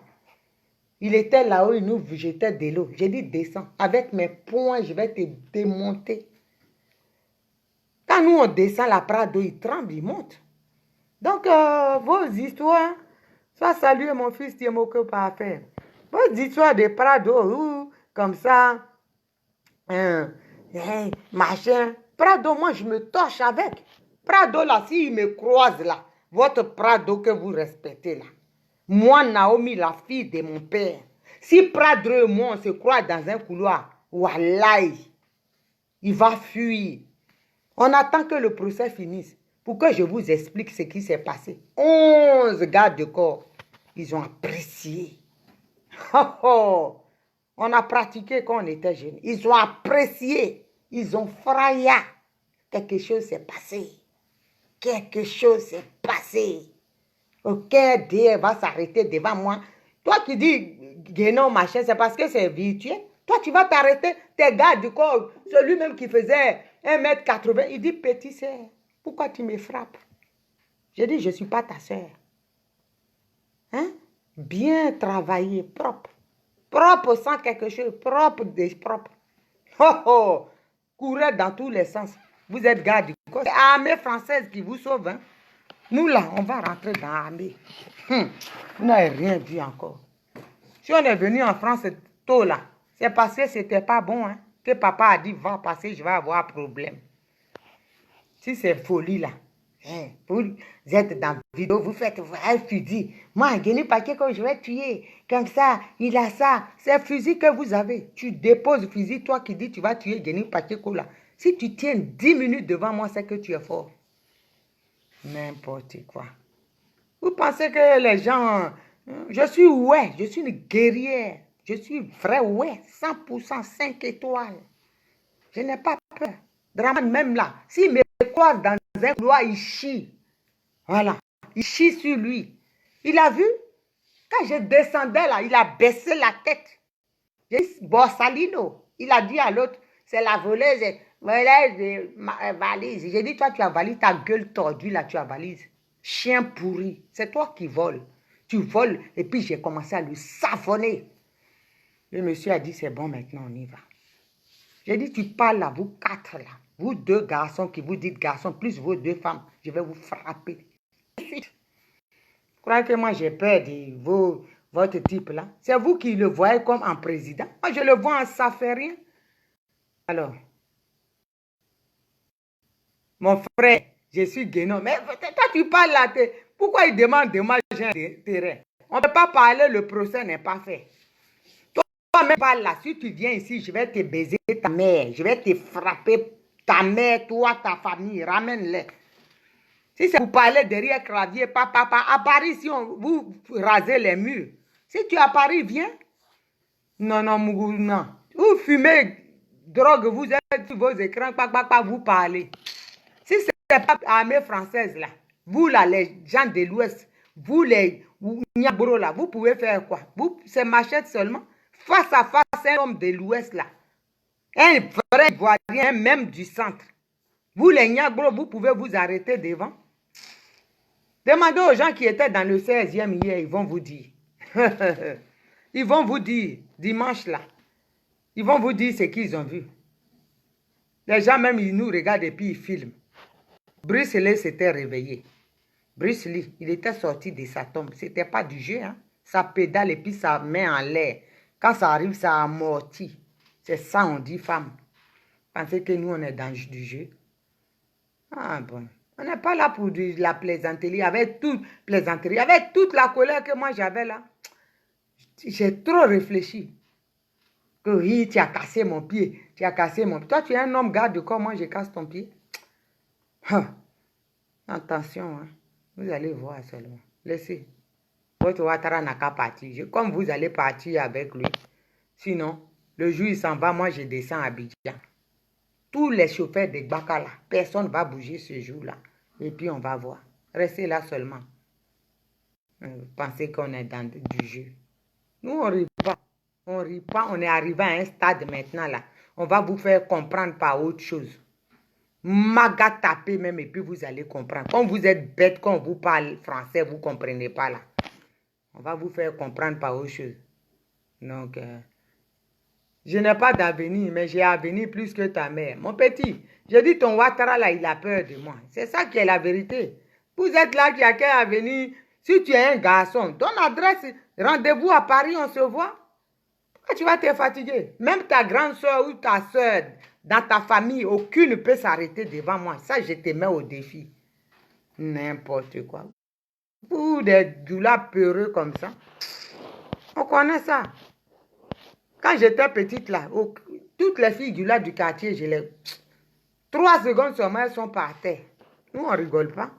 Il était là-haut, il nous jetait de l'eau. J'ai dit, descends. Avec mes poings, je vais te démonter. Quand nous, on descend, la Prado, il tremble, il monte. Donc, vos histoires, soit saluer mon fils Tiemoko par faire. Vos histoires de Prado, comme ça, machin. Prado, moi, je me torche avec. Prado, là, s'il me croise, là, votre Prado que vous respectez, là. Moi, Naomi, la fille de mon père, si Prado et moi, on se croise dans un couloir, wallahi, il va fuir. On attend que le procès finisse pour que je vous explique ce qui s'est passé. 11 gardes de corps, ils ont apprécié. Oh, oh. On a pratiqué quand on était jeunes. Ils ont apprécié. Ils ont fraillé. Quelque chose s'est passé. Quelque chose s'est passé. Aucun Dieu va s'arrêter devant moi. Toi qui dis Guénon, machin, c'est parce que c'est virtuel. Toi, tu vas t'arrêter. Tes gardes du corps, celui-même qui faisait 1m80, il dit, petit sœur, pourquoi tu me frappes? J'ai dit, je ne suis pas ta sœur. Hein? Bien travaillé, propre. Propre sans quelque chose, propre des propres. Oh oh! Courez dans tous les sens. Vous êtes garde du corps. C'est l'armée française qui vous sauve. Hein? Nous là, on va rentrer dans l'armée. Vous n'avez rien vu encore. Si on est venu en France tôt là, C'est parce que c'était pas bon, hein, que papa a dit, va passer, je vais avoir problème. Si c'est folie là, hein, vous êtes dans la vidéo, vous faites un fusil. Moi, Guéni Paquet, que je vais tuer, comme ça, il a ça. C'est un fusil que vous avez. Tu déposes le fusil, toi qui dis tu vas tuer Guéni Paquet là. Si tu tiens 10 minutes devant moi, c'est que tu es fort. N'importe quoi. Vous pensez que les gens... Je suis ouais, je suis une guerrière. Je suis vrai ouais, 100%, 5 étoiles. Je n'ai pas peur. Draman même là, s'il me croise dans un couloir, il chie. Voilà, il chie sur lui. Il a vu? Quand je descendais là, il a baissé la tête. J'ai dit, Borsalino. Il a dit à l'autre, c'est la voleuse de ma valise. J'ai dit, toi, tu as valise, ta gueule tordue là, tu as valise. Chien pourri, c'est toi qui voles. Tu voles, et puis j'ai commencé à lui savonner. Le monsieur a dit, c'est bon, maintenant on y va. J'ai dit, tu parles là, vous 4 là. Vous 2 garçons qui vous dites garçons, plus vos 2 femmes, je vais vous frapper. Vous croyez que moi j'ai peur de votre type là? C'est vous qui le voyez comme un président. Moi je le vois en ça fait rien. Alors, mon frère, je suis Guénon. Mais toi tu parles là, pourquoi il demande de moi j'ai un terrain? On ne peut pas parler, le procès n'est pas fait. Toi-même parle là, si tu viens ici, je vais te baiser ta mère, je vais te frapper ta mère, toi, ta famille, ramène-les. Si c'est pour parler derrière clavier, papa, à Paris, si vous rasez les murs. Si tu es à Paris, viens. Non, non. Vous fumez drogue, vous êtes sur vos écrans, vous parlez. Si ce n'est pas l'armée française là, vous là, les gens de l'Ouest, vous les Niabro là, vous pouvez faire quoi? C'est machette seulement. Face à face, un homme de l'Ouest là. Un vrai Ivoirien, même du centre. Vous les Niabro, vous pouvez vous arrêter devant. Demandez aux gens qui étaient dans le 16e hier, ils vont vous dire. Ils vont vous dire, dimanche là. Ils vont vous dire ce qu'ils ont vu. Les gens même, ils nous regardent et puis ils filment. Bruce Lee s'était réveillé. Bruce Lee, il était sorti de sa tombe. Ce n'était pas du jeu, hein. Ça pédale et puis ça met en l'air. Quand ça arrive, ça amortit. C'est ça, on dit femme. Pensez que nous, on est dans du jeu. Ah bon. On n'est pas là pour la plaisanterie. Avec toute plaisanterie, avec toute la colère que moi j'avais là. J'ai trop réfléchi. Que oui, tu as cassé mon pied. Tu as cassé mon pied. Toi, tu es un homme garde de corps, moi je casse ton pied. Attention, hein. Vous allez voir seulement. Laissez. Votre Ouattara n'a qu'à partir. Comme vous allez partir avec lui. Sinon, le jour il s'en va, moi je descends à Abidjan. Tous les chauffeurs de Gbaka là, personne ne va bouger ce jour-là. Et puis on va voir. Restez là seulement. Pensez qu'on est dans du jeu. Nous, on ne rit pas. On ne rit pas. On est arrivé à un stade maintenant là. On va vous faire comprendre par autre chose. Maga taper même et puis vous allez comprendre. Quand vous êtes bête, quand on vous parle français, vous ne comprenez pas là. On va vous faire comprendre par autre chose. Donc, je n'ai pas d'avenir, mais j'ai avenir plus que ta mère. Mon petit, je dis ton Ouattara là, il a peur de moi. C'est ça qui est la vérité. Vous êtes là qui a quel avenir? Si tu es un garçon, ton adresse, rendez-vous à Paris, on se voit. Pourquoi tu vas te fatiguer? Même ta grande soeur ou ta soeur, dans ta famille, aucune ne peut s'arrêter devant moi. Ça, je te mets au défi. N'importe quoi. Pour des doulas peureux comme ça. On connaît ça. Quand j'étais petite là, toutes les filles du quartier, je les... 3 secondes seulement, elles sont par terre. Nous, on ne rigole pas.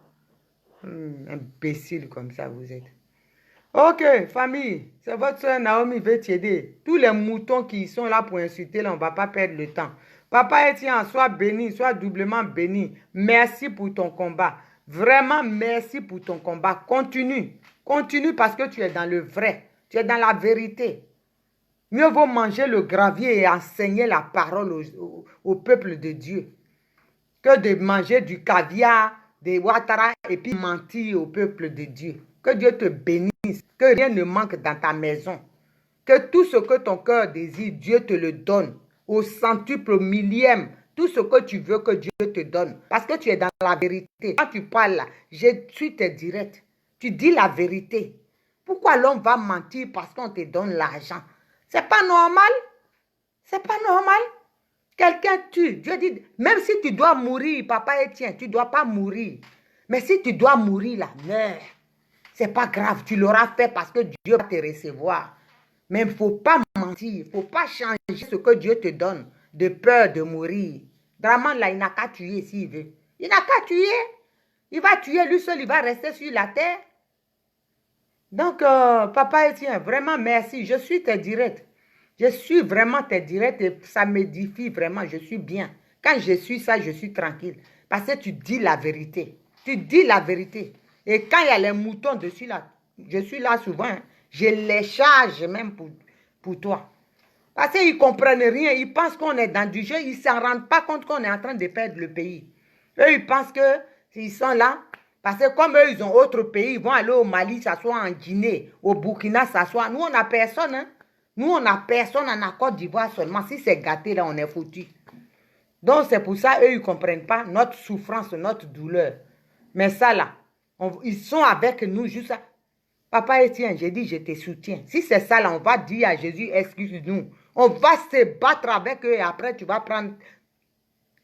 Imbécile comme ça, vous êtes. Ok, famille, c'est votre soeur Naomi veut t'aider. Tous les moutons qui sont là pour insulter, là, on ne va pas perdre le temps. Papa Etienne, sois béni, sois doublement béni. Merci pour ton combat. Vraiment, merci pour ton combat. Continue. Continue parce que tu es dans le vrai. Tu es dans la vérité. Mieux vaut manger le gravier et enseigner la parole au peuple de Dieu que de manger du caviar, des Ouattara et puis mentir au peuple de Dieu. Que Dieu te bénisse, que rien ne manque dans ta maison. Que tout ce que ton cœur désire, Dieu te le donne. Au centuple, au millième, tout ce que tu veux que Dieu te donne. Parce que tu es dans la vérité. Quand tu parles là, je suis tes directs. Tu dis la vérité. Pourquoi l'homme va mentir parce qu'on te donne l'argent? C'est pas normal. C'est pas normal. Quelqu'un tue. Dieu dit, même si tu dois mourir, papa Etienne, tu ne dois pas mourir. Mais si tu dois mourir là, meurs. C'est pas grave, tu l'auras fait parce que Dieu va te recevoir. Mais il ne faut pas mentir, il ne faut pas changer ce que Dieu te donne de peur de mourir. Draman là, il n'a qu'à tuer s'il veut. Il n'a qu'à tuer. Il va tuer lui seul, il va rester sur la terre. Donc, papa Etienne, vraiment merci. Je suis tes directs. Je suis vraiment tes directs et ça m'édifie vraiment. Je suis bien. Quand je suis ça, je suis tranquille. Parce que tu dis la vérité. Tu dis la vérité. Et quand il y a les moutons dessus là, je suis là souvent, hein, je les charge même pour toi. Parce qu'ils ne comprennent rien. Ils pensent qu'on est dans du jeu. Ils ne s'en rendent pas compte qu'on est en train de perdre le pays. Eux, ils pensent qu'ils sont là. Parce que comme eux, ils ont autre pays, ils vont aller au Mali, s'asseoir en Guinée, au Burkina, s'asseoir. Nous, on n'a personne. Hein. Nous, on n'a personne en Côte d'Ivoire seulement. Si c'est gâté, là, on est foutu. Donc, c'est pour ça, eux, ils ne comprennent pas notre souffrance, notre douleur. Mais ça, là, ils sont avec nous juste à... Papa Etienne, j'ai dit, je te soutiens. Si c'est ça, là, on va dire à Jésus, excuse-nous. On va se battre avec eux et après, tu vas prendre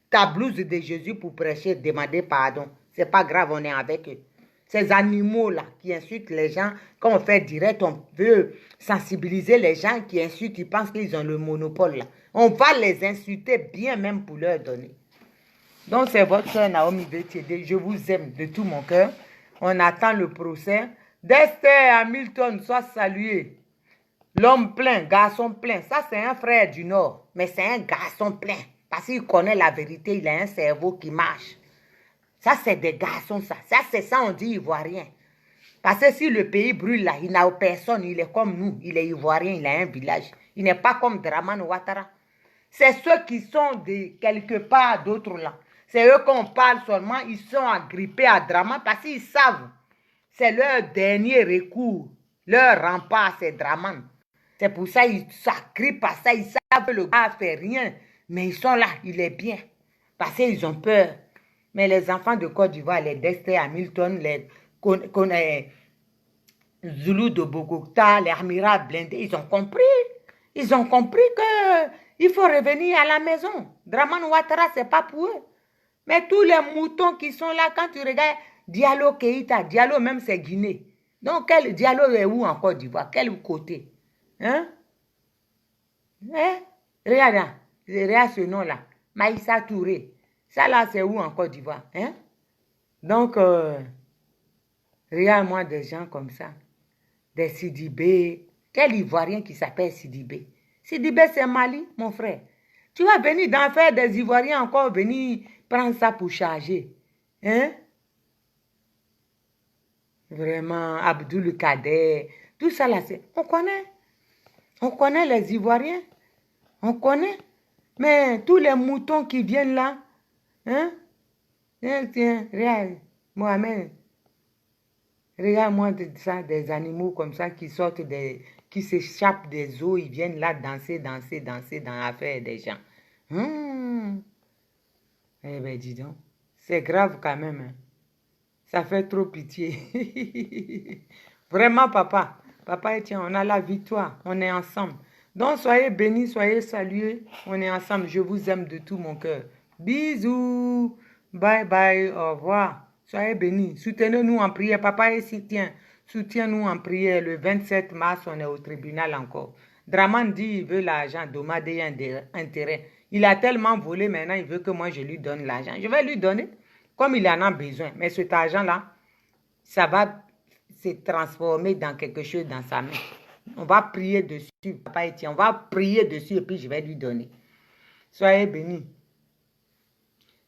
ta blouse de Jésus pour prêcher, demander pardon. C'est pas grave, on est avec eux. Ces animaux-là qui insultent les gens, quand on fait direct, on veut sensibiliser les gens qui insultent, ils pensent qu'ils ont le monopole là. On va les insulter bien même pour leur donner. Donc c'est votre soeur Naomi Bétiédé, je vous aime de tout mon cœur. On attend le procès. Dexter Hamilton, soit salué. L'homme plein, garçon plein. Ça c'est un frère du Nord, mais c'est un garçon plein. Parce qu'il connaît la vérité, il a un cerveau qui marche. Ça, c'est des garçons, ça. Ça, c'est ça, on dit ivoirien. Parce que si le pays brûle là, il n'a personne, il est comme nous. Il est ivoirien, il a un village. Il n'est pas comme Dramane Ouattara. C'est ceux qui sont de quelque part d'autres là. C'est eux qu'on parle seulement, ils sont agrippés à Dramane parce qu'ils savent. C'est leur dernier recours. Leur rempart, c'est Dramane. C'est pour ça qu'ils s'agrippent à ça. Ils savent que le gars ne fait rien. Mais ils sont là, il est bien. Parce qu'ils ont peur. Mais les enfants de Côte d'Ivoire, les Dexter Hamilton, les Zoulous de Bogota, les Amira blindés, ils ont compris. Ils ont compris qu'il faut revenir à la maison. Dramane Ouattara, ce n'est pas pour eux. Mais tous les moutons qui sont là, quand tu regardes Diallo Keïta, Diallo même c'est Guinée. Donc, quel Diallo est où en Côte d'Ivoire? Quel côté? Hein? Regarde ce nom-là. Maïssa Touré. Ça là, c'est où en Côte d'Ivoire? Hein? Donc, regarde-moi des gens comme ça. Des Sidibé. Quel Ivoirien qui s'appelle Sidibé? Sidibé, c'est Mali, mon frère. Tu vas venir d'en faire des Ivoiriens encore, venir prendre ça pour charger. Hein? Vraiment, Abdoul Kader. Tout ça là, c'est... On connaît. On connaît les Ivoiriens. On connaît. Mais tous les moutons qui viennent là, hein? Tiens, regarde, Mohamed. Regarde-moi ça, des animaux comme ça qui sortent, qui s'échappent des eaux, ils viennent là danser dans l'affaire des gens. Eh bien, dis donc, c'est grave quand même. Hein? Ça fait trop pitié. Vraiment, papa. Papa, tiens, on a la victoire. On est ensemble. Donc, soyez bénis, soyez salués. On est ensemble. Je vous aime de tout mon cœur. Bisous. Bye bye. Au revoir. Soyez bénis. Soutenez-nous en prière. Papa et soutiens-nous en prière. Le 27 mars, on est au tribunal encore. Dramane dit il veut l'argent, dommage et intérêt. Il a tellement volé maintenant, il veut que moi je lui donne l'argent. Je vais lui donner comme il en a besoin. Mais cet argent-là, ça va se transformer dans quelque chose dans sa main. On va prier dessus, papa Etienne. On va prier dessus et puis je vais lui donner. Soyez bénis.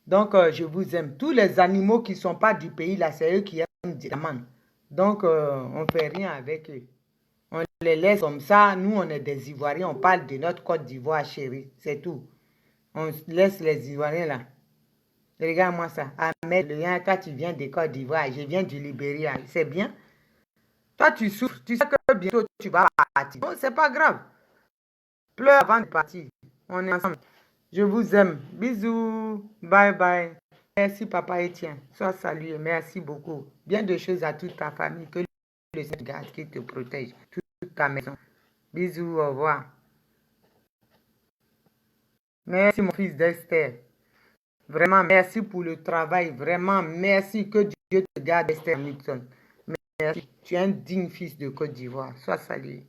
Donc, je vous aime. Tous les animaux qui ne sont pas du pays, là, c'est eux qui aiment Dramane. Donc, on ne fait rien avec eux. On les laisse comme ça. Nous, on est des Ivoiriens. On parle de notre Côte d'Ivoire, chérie. C'est tout. On laisse les Ivoiriens là. Regarde-moi ça. Ahmed, toi, tu viens de Côte d'Ivoire. Je viens du Libéria. C'est bien. Toi, tu souffres. Tu sais que bientôt, tu vas partir. Non, c'est pas grave. Pleure avant de partir. On est ensemble. Je vous aime. Bisous. Bye bye. Merci, papa Etienne. Sois salué. Merci beaucoup. Bien de choses à toute ta famille. Que le Seigneur garde, qui te protège. Toute ta maison. Bisous. Au revoir. Merci, mon fils d'Esther. Vraiment, merci pour le travail. Vraiment, merci. Que Dieu te garde, Esther Nixon. Merci. Tu es un digne fils de Côte d'Ivoire. Sois salué.